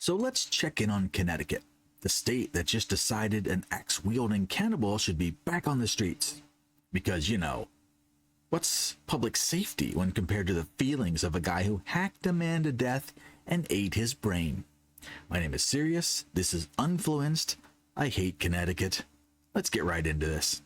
So let's check in on Connecticut, the state that just decided an axe-wielding cannibal should be back on the streets. Because, what's public safety when compared to the feelings of a guy who hacked a man to death and ate his brain? My name is Sirius, this is Unfluenced, I hate Connecticut. Let's get right into this.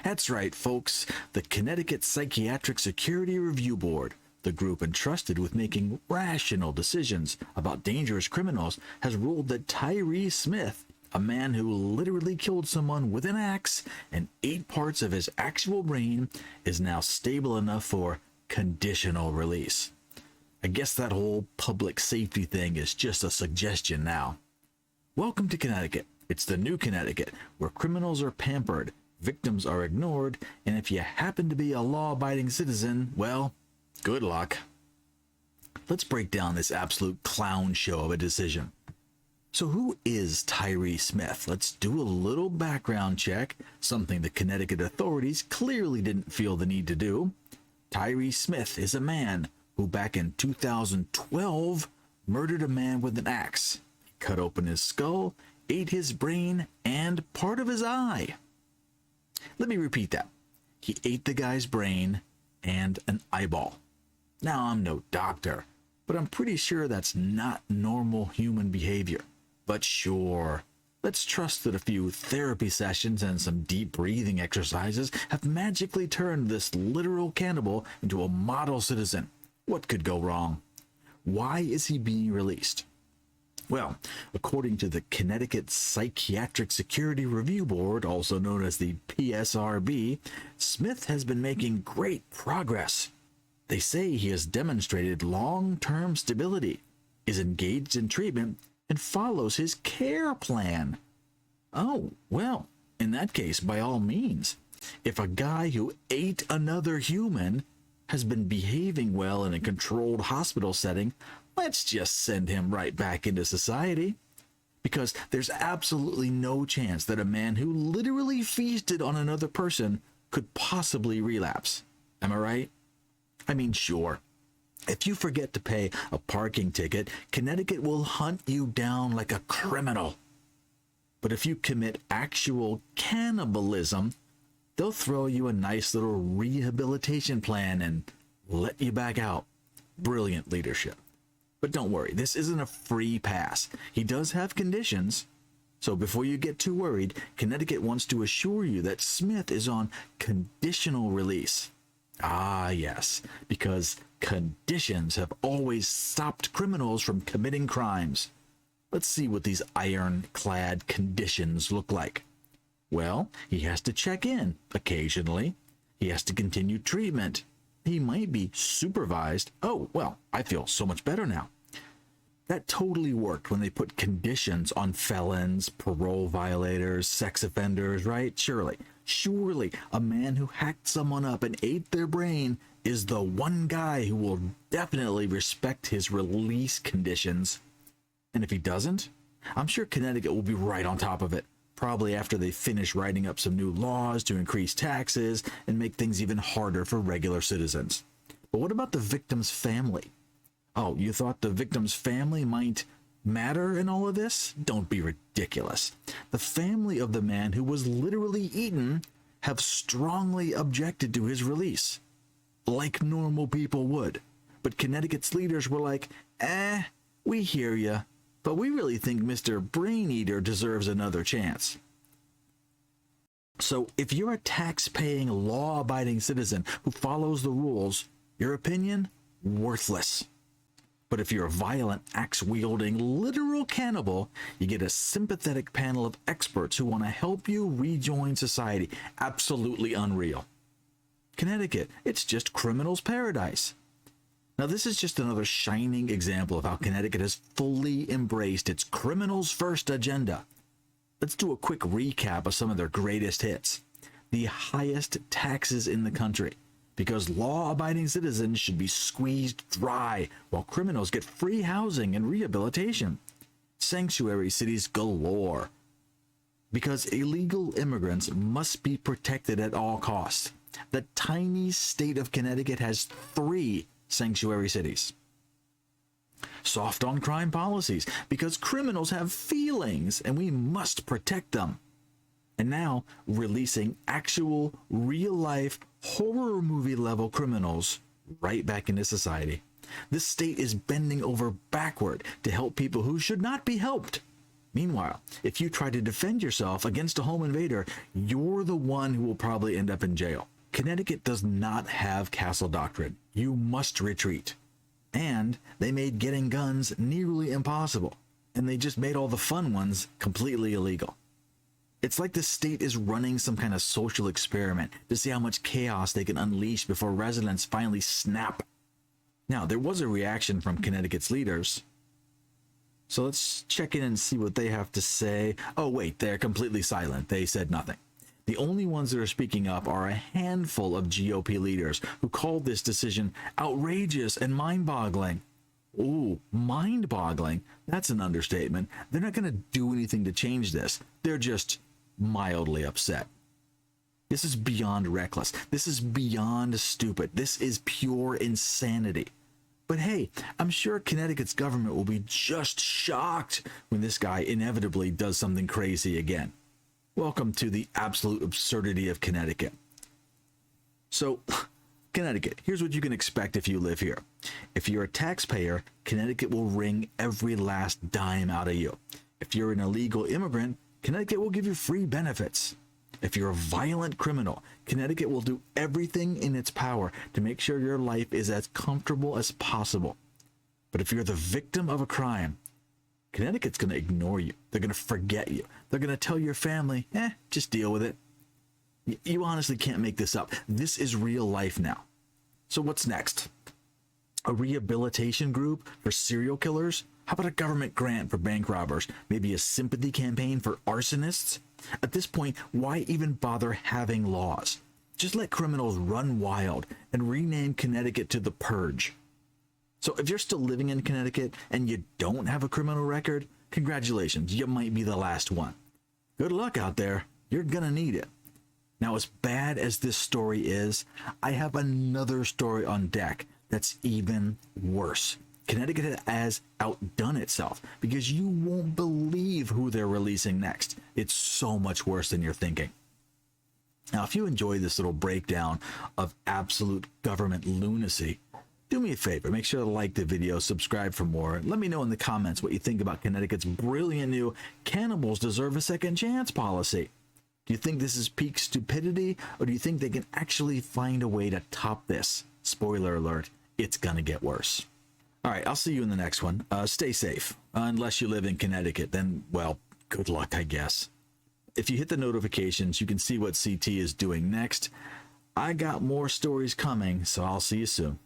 That's right, folks, the Connecticut Psychiatric Security Review Board, the group entrusted with making rational decisions about dangerous criminals, has ruled that Tyree Smith, a man who literally killed someone with an axe and ate parts of his actual brain, is now stable enough for conditional release. I guess that whole public safety thing is just a suggestion now. Welcome to Connecticut. It's the new Connecticut, where criminals are pampered, victims are ignored, and if you happen to be a law-abiding citizen, well, good luck. Let's break down this absolute clown show of a decision. So who is Tyree Smith? Let's do a little background check, something the Connecticut authorities clearly didn't feel the need to do. Tyree Smith is a man who back in 2012 murdered a man with an axe. He cut open his skull, ate his brain, and part of his eye. Let me repeat that. He ate the guy's brain and an eyeball. Now, I'm no doctor, but I'm pretty sure that's not normal human behavior. But sure, let's trust that a few therapy sessions and some deep breathing exercises have magically turned this literal cannibal into a model citizen. What could go wrong? Why is he being released? Well, according to the Connecticut Psychiatric Security Review Board, also known as the PSRB, Smith has been making great progress. They say he has demonstrated long-term stability, is engaged in treatment, and follows his care plan. Oh, well, in that case, by all means, if a guy who ate another human has been behaving well in a controlled hospital setting, let's just send him right back into society. Because there's absolutely no chance that a man who literally feasted on another person could possibly relapse. Am I right? I mean, sure. If you forget to pay a parking ticket, Connecticut will hunt you down like a criminal. But if you commit actual cannibalism, they'll throw you a nice little rehabilitation plan and let you back out. Brilliant leadership. But don't worry, this isn't a free pass. He does have conditions. So before you get too worried, Connecticut wants to assure you that Smith is on conditional release. Ah, yes, because conditions have always stopped criminals from committing crimes. Let's see what these ironclad conditions look like. Well, he has to check in occasionally. He has to continue treatment. He might be supervised. Oh, well, I feel so much better now. That totally worked when they put conditions on felons, parole violators, sex offenders, right? Surely, a man who hacked someone up and ate their brain is the one guy who will definitely respect his release conditions. And if he doesn't, I'm sure Connecticut will be right on top of it, probably after they finish writing up some new laws to increase taxes and make things even harder for regular citizens. But what about the victim's family? Oh, you thought the victim's family might matter in all of this? Don't be ridiculous. The family of the man who was literally eaten have strongly objected to his release, like normal people would. But Connecticut's leaders were like, we hear ya, but we really think Mr. Brain Eater deserves another chance. So if you're a tax-paying, law-abiding citizen who follows the rules, your opinion? Worthless. But if you're a violent, axe-wielding, literal cannibal, you get a sympathetic panel of experts who want to help you rejoin society. Absolutely unreal. Connecticut, it's just criminal's paradise. Now, this is just another shining example of how Connecticut has fully embraced its criminals first agenda. Let's do a quick recap of some of their greatest hits. The highest taxes in the country, because law-abiding citizens should be squeezed dry while criminals get free housing and rehabilitation. Sanctuary cities galore, because illegal immigrants must be protected at all costs. The tiny state of Connecticut has 3 sanctuary cities. soft on crime policies, because criminals have feelings and we must protect them. And now releasing actual real life horror movie level criminals right back into society. This state is bending over backward to help people who should not be helped. Meanwhile, if you try to defend yourself against a home invader, you're the one who will probably end up in jail. Connecticut does not have castle doctrine. You must retreat. And they made getting guns nearly impossible. And they just made all the fun ones completely illegal. It's like the state is running some kind of social experiment to see how much chaos they can unleash before residents finally snap. Now, there was a reaction from Connecticut's leaders. So let's check in and see what they have to say. Oh, wait, they're completely silent. They said nothing. The only ones that are speaking up are a handful of GOP leaders who called this decision outrageous and mind-boggling. Ooh, mind-boggling? That's an understatement. They're not going to do anything to change this. They're just mildly upset. This is beyond reckless. This is beyond stupid. This is pure insanity. But hey, I'm sure Connecticut's government will be just shocked when this guy inevitably does something crazy again. Welcome to the absolute absurdity of Connecticut. So, Connecticut, here's what you can expect if you live here. If you're a taxpayer, Connecticut will wring every last dime out of you. If you're an illegal immigrant, Connecticut will give you free benefits. If you're a violent criminal, Connecticut will do everything in its power to make sure your life is as comfortable as possible. But if you're the victim of a crime, Connecticut's going to ignore you. They're going to forget you. They're going to tell your family, just deal with it. You honestly can't make this up. This is real life now. So what's next? A rehabilitation group for serial killers? How about a government grant for bank robbers? Maybe a sympathy campaign for arsonists? At this point, why even bother having laws? Just let criminals run wild and rename Connecticut to the Purge. So if you're still living in Connecticut and you don't have a criminal record, congratulations, you might be the last one. Good luck out there. You're gonna need it. Now, as bad as this story is, I have another story on deck that's even worse. Connecticut has outdone itself because you won't believe who they're releasing next. It's so much worse than you're thinking. Now, if you enjoy this little breakdown of absolute government lunacy, do me a favor, make sure to like the video, subscribe for more, and let me know in the comments what you think about Connecticut's brilliant new Cannibals Deserve a Second Chance policy. Do you think this is peak stupidity, or do you think they can actually find a way to top this? Spoiler alert, it's gonna get worse. All right, I'll see you in the next one. Stay safe. Unless you live in Connecticut, then, well, good luck, I guess. If you hit the notifications, you can see what CT is doing next. I got more stories coming, so I'll see you soon.